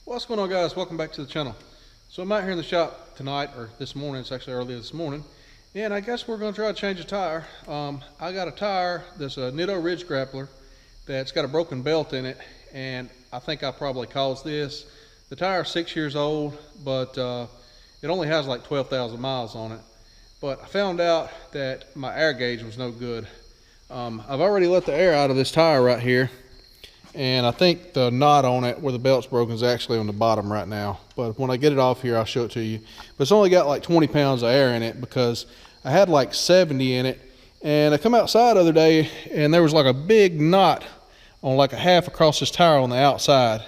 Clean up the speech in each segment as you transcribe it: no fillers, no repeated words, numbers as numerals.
What's going on, guys? Welcome back to the channel. So I'm out here in the shop tonight, or this morning. It's actually early this morning, and I guess we're going to try to change a tire. I got a tire that's a Nitto Ridge Grappler that's got a broken belt in it, and I think I probably caused this. The tire's 6 years old, but it only has like 12,000 miles on it. But I found out that my air gauge was no good. I've already let the air out of this tire right here, and I think the knot on it where the belt's broken is actually on the bottom right now. But when I get it off here, I'll show it to you. But it's only got like 20 pounds of air in it because I had like 70 in it. And I come outside the other day and there was like a big knot on like a half across this tire on the outside.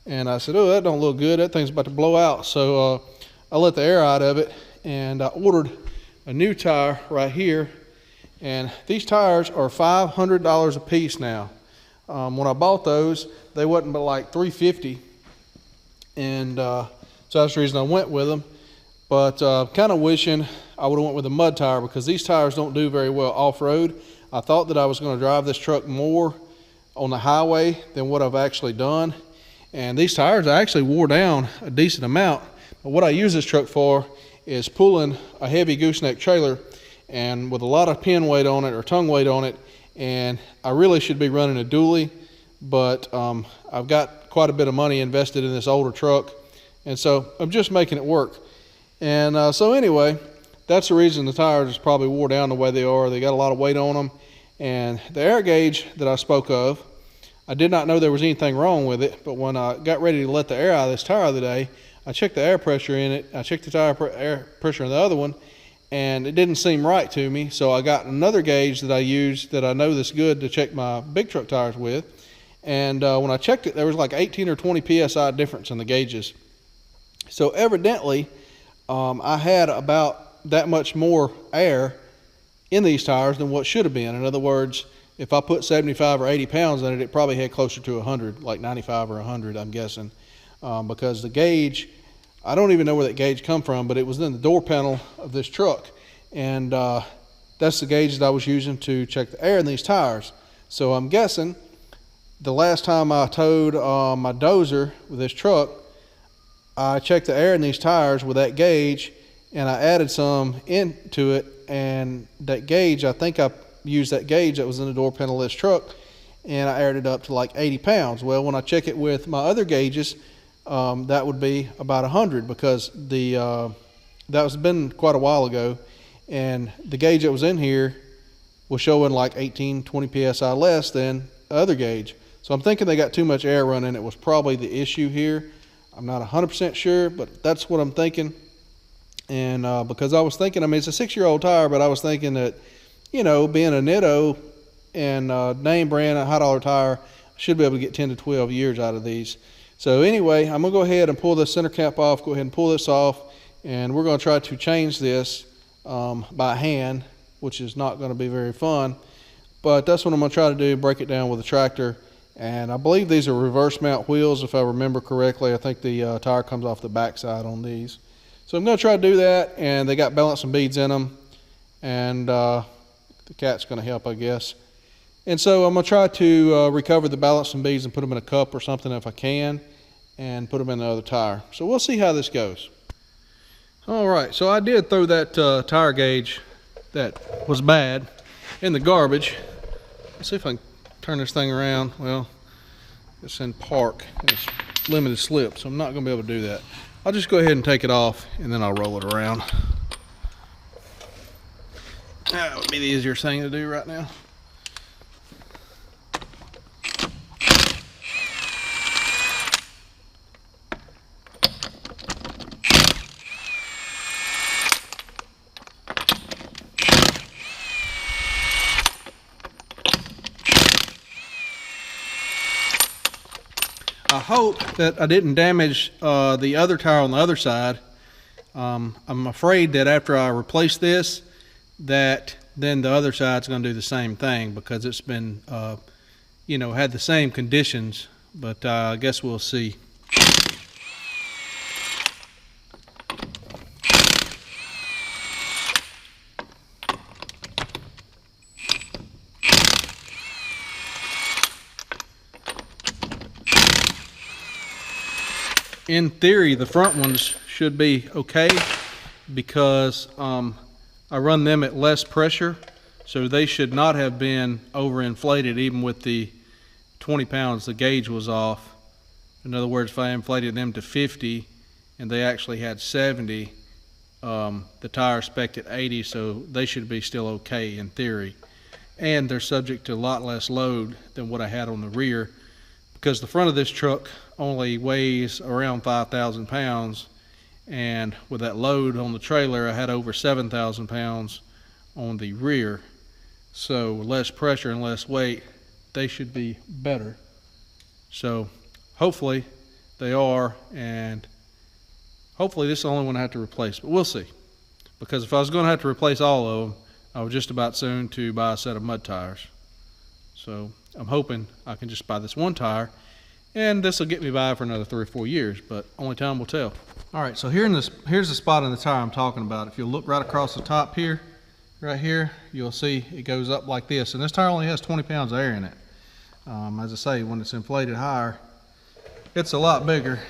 And I said, oh, that don't look good. That thing's about to blow out. So I let the air out of it, and I ordered a new tire right here. And these tires are $500 a piece now. When I bought those, they wasn't but like $350, and so that's the reason I went with them. But kind of wishing I would have went with a mud tire, because these tires don't do very well off-road. I thought that I was going to drive this truck more on the highway than what I've actually done, and these tires I actually wore down a decent amount. But what I use this truck for is pulling a heavy gooseneck trailer, and with a lot of pin weight on it or tongue weight on it. And I really should be running a dually, but I've got quite a bit of money invested in this older truck, and so I'm just making it work. And so anyway, that's the reason the tires probably wore down the way they are. They got a lot of weight on them. And the air gauge that I spoke of, I did not know there was anything wrong with it, but when I got ready to let the air out of this tire the other day, I checked the air pressure in it. I checked the air pressure in the other one, and it didn't seem right to me. So I got another gauge that I use that I know that's good to check my big truck tires with. And when I checked it, there was like 18 or 20 PSI difference in the gauges. So evidently, I had about that much more air in these tires than what should have been. In other words, if I put 75 or 80 pounds in it, it probably had closer to 100, like 95 or 100, I'm guessing. Because the gauge, I don't even know where that gauge come from, but it was in the door panel of this truck. And that's the gauge that I was using to check the air in these tires. So I'm guessing the last time I towed my dozer with this truck, I checked the air in these tires with that gauge, and I added some into it. And that gauge, I think I used that gauge that was in the door panel of this truck, and I aired it up to like 80 pounds. Well, when I check it with my other gauges, that would be about 100, because that was been quite a while ago, and the gauge that was in here was showing like 18, 20 psi less than the other gauge. So I'm thinking they got too much air running. It was probably the issue here. I'm not 100% sure, but that's what I'm thinking. And because I was thinking, I mean, it's a 6-year-old tire, but I was thinking that, you know, being a Nitto and name brand, a high dollar tire, I should be able to get 10 to 12 years out of these. So anyway, I'm going to go ahead and pull this center cap off, go ahead and pull this off, and we're going to try to change this by hand, which is not going to be very fun. But that's what I'm going to try to do, break it down with a tractor. And I believe these are reverse mount wheels, if I remember correctly. I think the tire comes off the backside on these. So I'm going to try to do that, and they got balancing beads in them. And the cat's going to help, I guess. And so I'm going to try to recover the balancing beads and put them in a cup or something if I can, and put them in the other tire. So we'll see how this goes. All right, so I did throw that tire gauge that was bad in the garbage. Let's see if I can turn this thing around. Well, it's in park. It's limited slip, so I'm not going to be able to do that. I'll just go ahead and take it off, and then I'll roll it around. That would be the easier thing to do right now. I hope that I didn't damage the other tire on the other side. I'm afraid that after I replace this, that then the other side's going to do the same thing, because it's been, you know, had the same conditions. But I guess we'll see. in theory, the front ones should be okay because I run them at less pressure, so they should not have been overinflated even with the 20 pounds the gauge was off. In other words, if I inflated them to 50 and they actually had 70, the tire spec'd at 80, so they should be still okay in theory. And they're subject to a lot less load than what I had on the rear, because the front of this truck only weighs around 5,000 pounds, and with that load on the trailer I had over 7,000 pounds on the rear. So less pressure and less weight, they should be better. So hopefully they are, and hopefully this is the only one I have to replace, but we'll see. Because if I was going to have to replace all of them, I was just about soon to buy a set of mud tires. So I'm hoping I can just buy this one tire, and this will get me by for another 3 or 4 years, but only time will tell. All right, so here's the spot in the tire I'm talking about. If you look right across the top here, right here, you'll see it goes up like this, and this tire only has 20 pounds of air in it. As I say, when it's inflated higher, it's a lot bigger,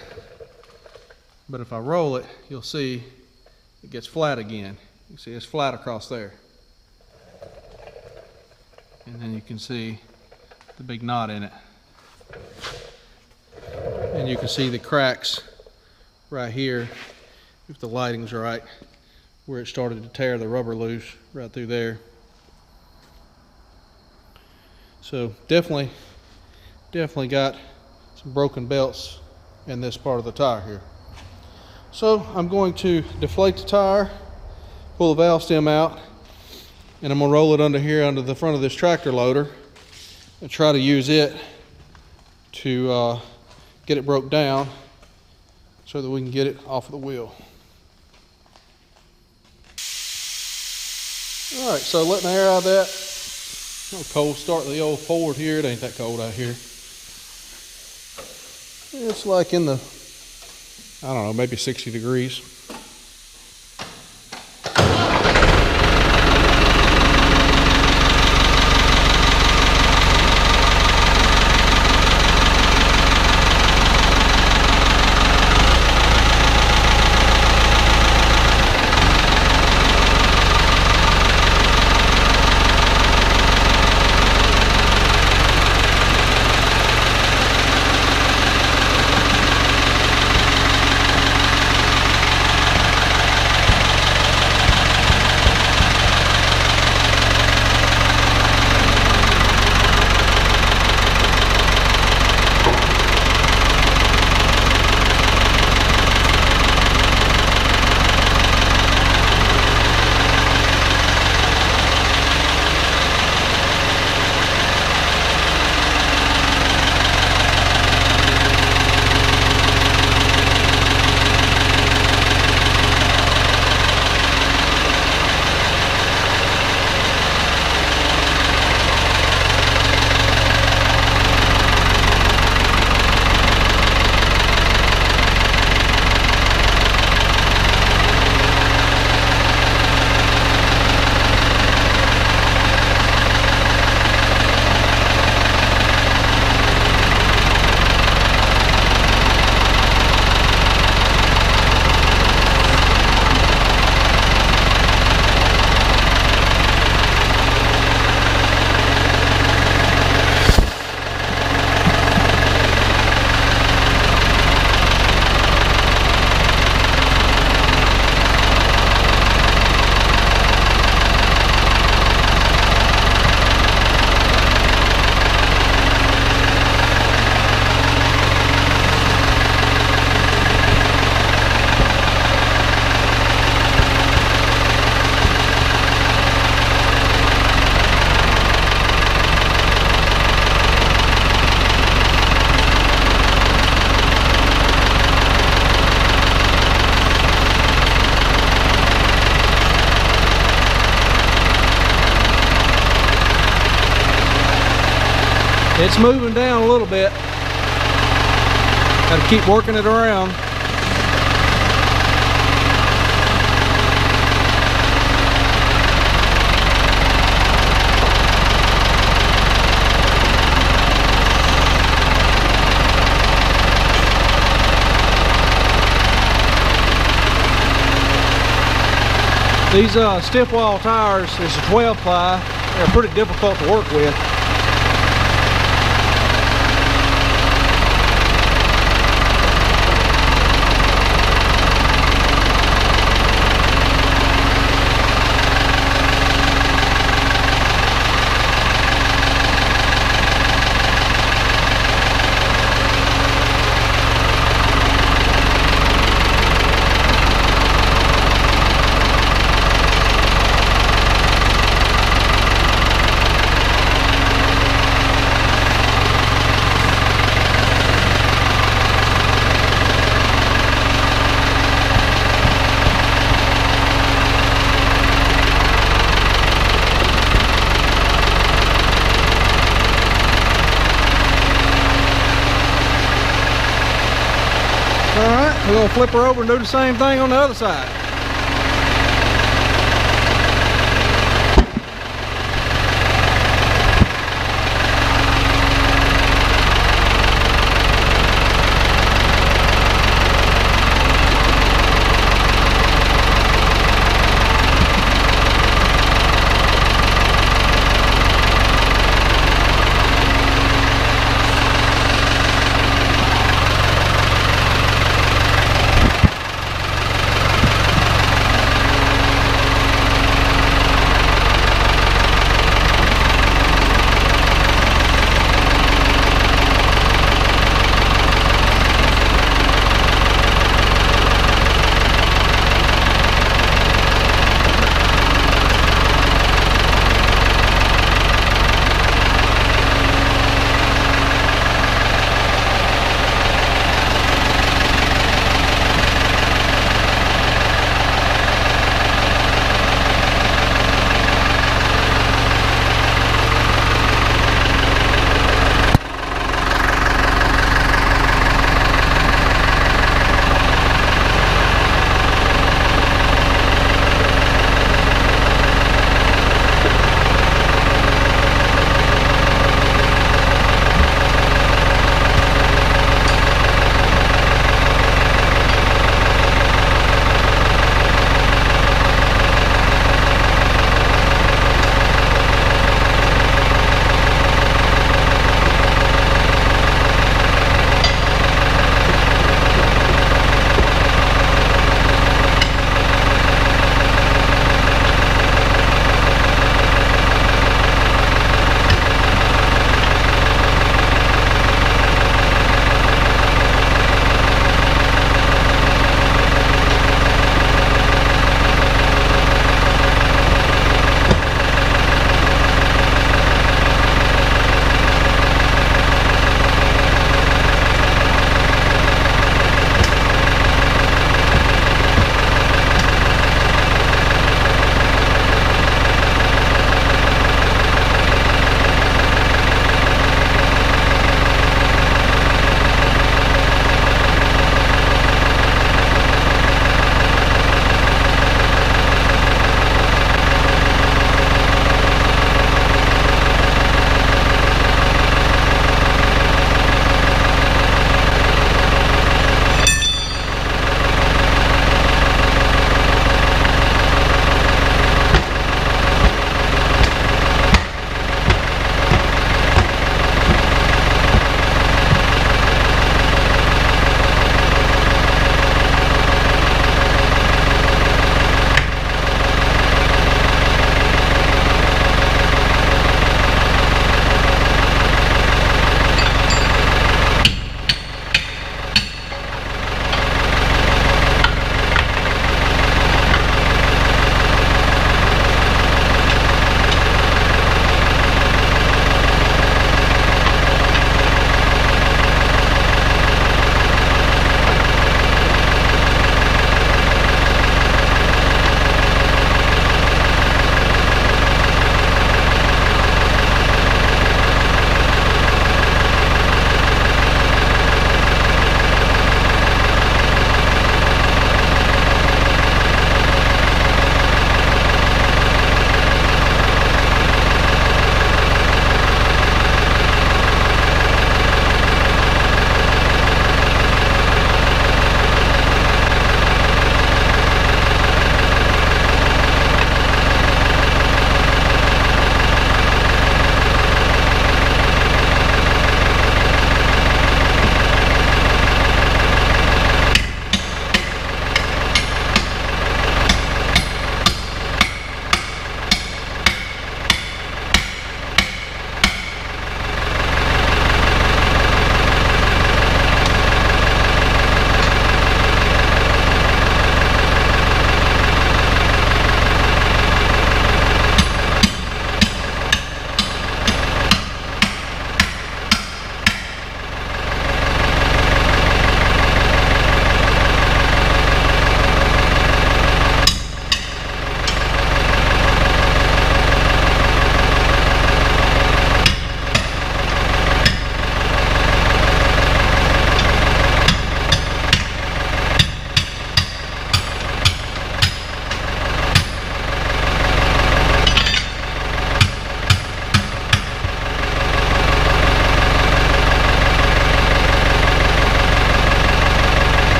but if I roll it, you'll see it gets flat again. You see it's flat across there. And then you can see the big knot in it. And you can see the cracks right here, if the lighting's right, where it started to tear the rubber loose right through there. So definitely got some broken belts in this part of the tire here. So I'm going to deflate the tire, pull the valve stem out, and I'm going to roll it under here under the front of this tractor loader and try to use it to get it broke down so that we can get it off of the wheel. All right, so letting the air out of that. Oh, cold start the old Ford here. It ain't that cold out here. It's like in the, I don't know, maybe 60 degrees. It's moving down a little bit. Got to keep working it around. These stiff wall tires is a 12 ply. They're pretty difficult to work with. Alright, we're going to flip her over and do the same thing on the other side.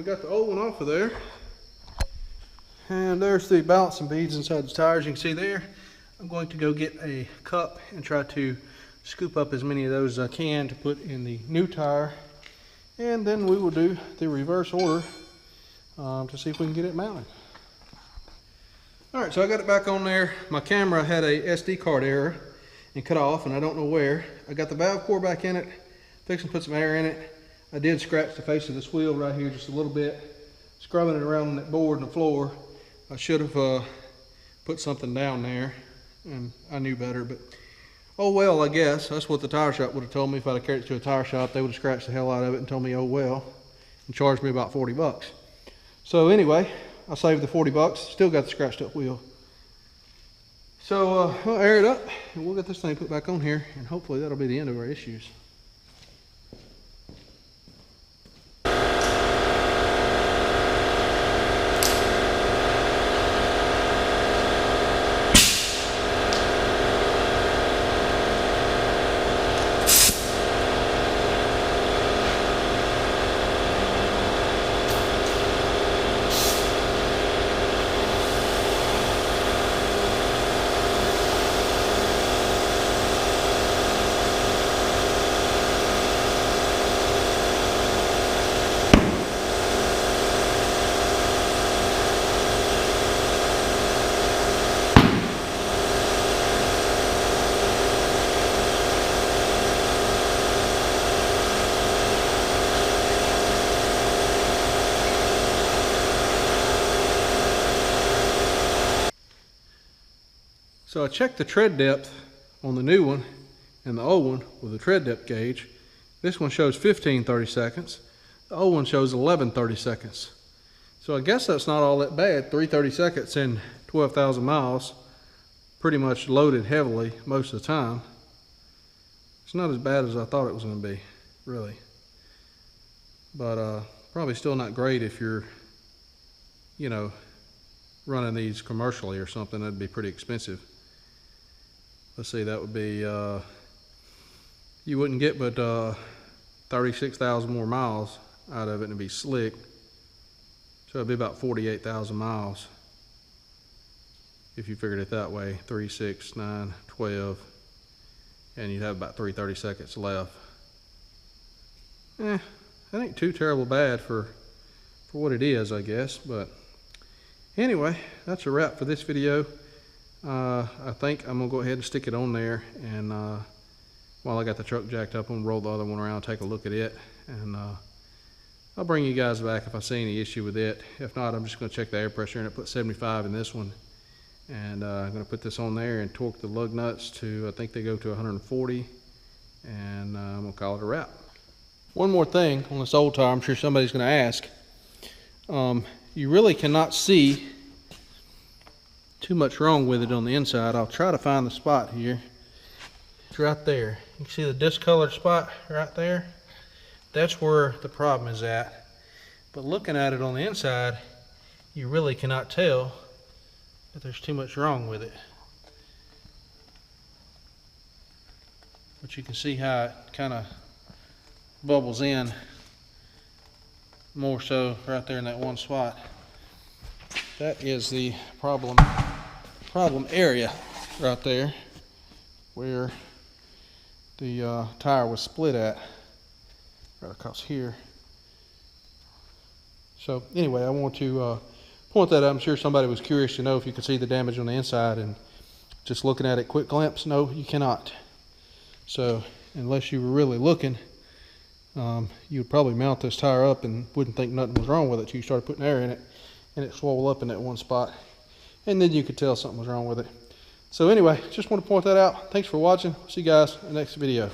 got the old one off of there. And there's the balancing beads inside the tires. You can see there. I'm going to go get a cup and try to scoop up as many of those as I can to put in the new tire. And then we will do the reverse order to see if we can get it mounted. Alright, so I got it back on there. My camera had a SD card error and cut off, and I don't know where. I got the valve core back in it, fixing to put some air in it. I did scratch the face of this wheel right here just a little bit, scrubbing it around on that board and the floor. I should have put something down there, and I knew better, but oh well, I guess. That's what the tire shop would have told me if I'd have carried it to a tire shop. They would have scratched the hell out of it and told me, oh well, and charged me about 40 bucks. So anyway, I saved the 40 bucks, still got the scratched up wheel. So I'll air it up, and we'll get this thing put back on here, and hopefully that'll be the end of our issues. So I checked the tread depth on the new one and the old one with the tread depth gauge. This one shows 15 30-seconds. The old one shows 11 30-seconds. So I guess that's not all that bad. 3 30-seconds in 12,000 miles, pretty much loaded heavily most of the time. It's not as bad as I thought it was going to be, really. But probably still not great if you're, you know, running these commercially or something. That'd be pretty expensive. Let's see, that would be, you wouldn't get but 36,000 more miles out of it and it'd be slick. So it'd be about 48,000 miles if you figured it that way. 3, 6, 9, 12, and you'd have about 3 30-seconds left. That ain't too terrible bad for what it is, I guess. But anyway, that's a wrap for this video. I think I'm gonna go ahead and stick it on there, and while I got the truck jacked up, I'm gonna roll the other one around, take a look at it, and I'll bring you guys back if I see any issue with it. If not, I'm just gonna check the air pressure in it, put 75 in this one, and I'm gonna put this on there and torque the lug nuts to, I think they go to 140, and I'm gonna call it a wrap. One more thing on this old tire, I'm sure somebody's gonna ask. You really cannot see too much wrong with it on the inside. I'll try to find the spot here. It's right there. You can see the discolored spot right there. That's where the problem is at. But looking at it on the inside, you really cannot tell that there's too much wrong with it. But you can see how it kind of bubbles in more so right there in that one spot. That is the problem area right there where the tire was split at, right across here. So anyway, I want to point that out. I'm sure somebody was curious to know if you could see the damage on the inside, and just looking at it quick glimpse, no, you cannot. So unless you were really looking, you would probably mount this tire up and wouldn't think nothing was wrong with it till you started putting air in it and it swelled up in that one spot, and then you could tell something was wrong with it. So anyway, just want to point that out. Thanks for watching. See you guys in the next video.